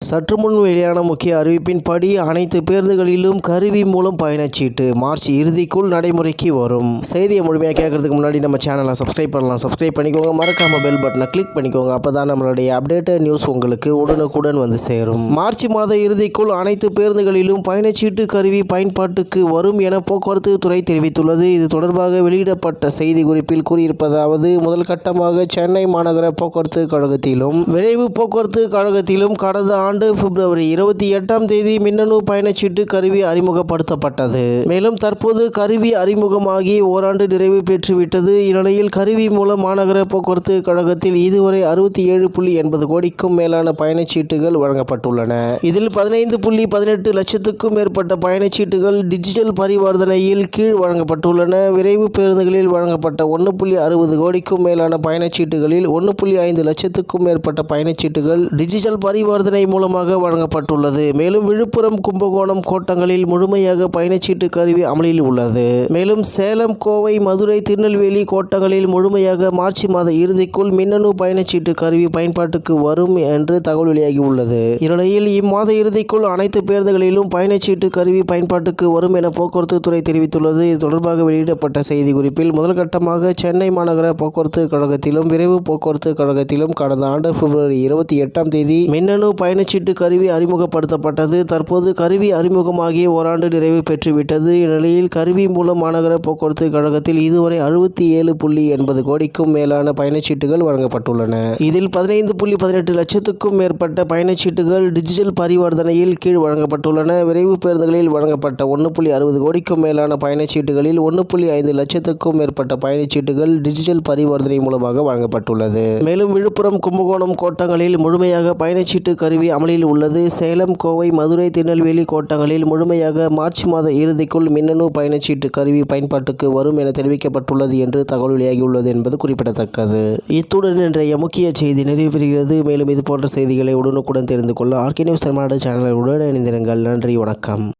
சற்று முன் வெளியான முக்கிய அறிவிப்பின்படி அனைத்து பேருந்துகளிலும் கருவி மூலம் பயணச்சீட்டு மார்ச் இறுதிக்குள் நடைமுறைக்கு வரும். செய்தியை முழுமையாக கேட்கறதுக்கு முன்னாடி நம்ம சேனலை சப்ஸ்கிரைப் பண்ணலாம். சப்ஸ்கிரைப் பண்ணிக்கோங்க. மறக்காம பெல் பட்டனை கிளிக் பண்ணிக்கோங்க. அப்பதான் நம்மளுடைய அப்டேட்டட் நியூஸ் உங்களுக்கு உடனுக்குடன் வந்து சேரும். மார்ச் மாத இறுதிக்குள் அனைத்து பேருந்துகளிலும் பயணச்சீட்டு கருவி பயன்பாட்டுக்கு வரும் என போக்குவரத்து துறை தெரிவித்துள்ளது. இது தொடர்பாக வெளியிடப்பட்ட செய்தி குறிப்பில் கூறியிருப்பதாவது, முதல் கட்டமாக சென்னை மாநகர போக்குவரத்து கழகத்திலும் விரைவு போக்குவரத்து கழகத்திலும் கடந்த ஆண்டு பிப்ரவரி 28ஆம் தேதி மின்னணு பயணச்சீட்டு கருவி அறிமுகப்படுத்தப்பட்டது. மேலும் தற்போது கருவி அறிமுகமாகி ஓராண்டு நிறைவு பெற்றுவிட்டது. இந்நிலையில் கருவி மூலம் மாநகர போக்குவரத்து கழகத்தில் இதுவரை 67.80 கோடிக்கும் மேலான பயணச்சீட்டுகள் வழங்கப்பட்டுள்ளன. இதில் 15.18 லட்சத்துக்கும் மேற்பட்ட பயணச்சீட்டுகள் டிஜிட்டல் பரிவர்த்தனையில் கீழ் வழங்கப்பட்டுள்ளன. விரைவு பேருந்துகளில் வழங்கப்பட்ட 1.60 கோடிக்கும் மேலான பயணச்சீட்டுகளில் 1.5 லட்சத்துக்கும் மேற்பட்ட பயணச்சீட்டுகள் டிஜிட்டல் பரிவர்த்தனை மூலமாக வழங்கப்பட்டுள்ளது. மேலும் விழுப்புரம், கும்பகோணம் கோட்டங்களில் முழுமையாக பயணச்சீட்டு கருவி அமலில் உள்ளது. மேலும் சேலம், கோவை, மதுரை, திருநெல்வேலி கோட்டங்களில் முழுமையாக மார்ச் மாத இறுதிக்குள் மின்னணு பயணச்சீட்டு கருவி பயன்பாட்டுக்கு வரும் என்று தகவல் வெளியாகி உள்ளது. இந்நிலையில் இம்மாத இறுதிக்குள் அனைத்து பேருந்துகளிலும் பயணச்சீட்டு கருவி பயன்பாட்டுக்கு வரும் என போக்குவரத்து துறை தெரிவித்துள்ளது. இது தொடர்பாக வெளியிடப்பட்ட செய்தி குறிப்பில் முதல் கட்டமாக சென்னை மாநகர போக்குவரத்து கழகத்திலும் விரைவு போக்குவரத்து கழகத்திலும் கடந்த ஆண்டு பிப்ரவரி 28ஆம் தேதி மின்னணு பயணச்சீட்டு கருவி அறிமுகப்படுத்தப்பட்டது. தற்போது கருவி அறிமுகமாகிய ஓராண்டு நிறைவு பெற்றுவிட்டது. இந்நிலையில் கருவி மூலம் மாநகர போக்குவரத்து கழகத்தில் இதுவரை 67.80 கோடிக்கும் மேலான பயணச்சீட்டுகள் வழங்கப்பட்டுள்ளன. இதில் 15.18 லட்சத்துக்கும் மேற்பட்ட பயணச்சீட்டுகள் டிஜிட்டல் பரிவர்த்தனையில் கீழ் வழங்கப்பட்டுள்ளன. விரைவு பேருந்துகளில் வழங்கப்பட்ட 1.60 கோடிக்கும் மேலான பயணச்சீட்டுகளில் 1.5 லட்சத்துக்கும் மேற்பட்ட பயணச்சீட்டுகள் டிஜிட்டல் பரிவர்த்தனை மூலமாக வழங்கப்பட்டுள்ளது. மேலும் விழுப்புரம், கும்பகோணம் கோட்டங்களில் முழுமையாக பயணச்சீட்டு கருவி அமலில் உள்ளது. சேலம், கோவை, மதுரை, திருநெல்வேலி கோட்டங்களில் முழுமையாக மார்ச் மாத இறுதிக்குள் மின்னணு பயணச்சீட்டு கருவி பயன்பாட்டுக்கு வரும் என தெரிவிக்கப்பட்டுள்ளது என்று தகவல் வெளியாகியுள்ளது என்பது குறிப்பிடத்தக்கது. இத்துடன் இன்றைய முக்கிய செய்தி நிறைவு பெறுகிறது. மேலும் இதுபோன்ற செய்திகளை உடனுக்குடன் தெரிந்து கொள்ள ஆர்கே நியூஸ் தமிழ்நாடு சேனலுடன் இணைந்திருங்கள். நன்றி, வணக்கம்.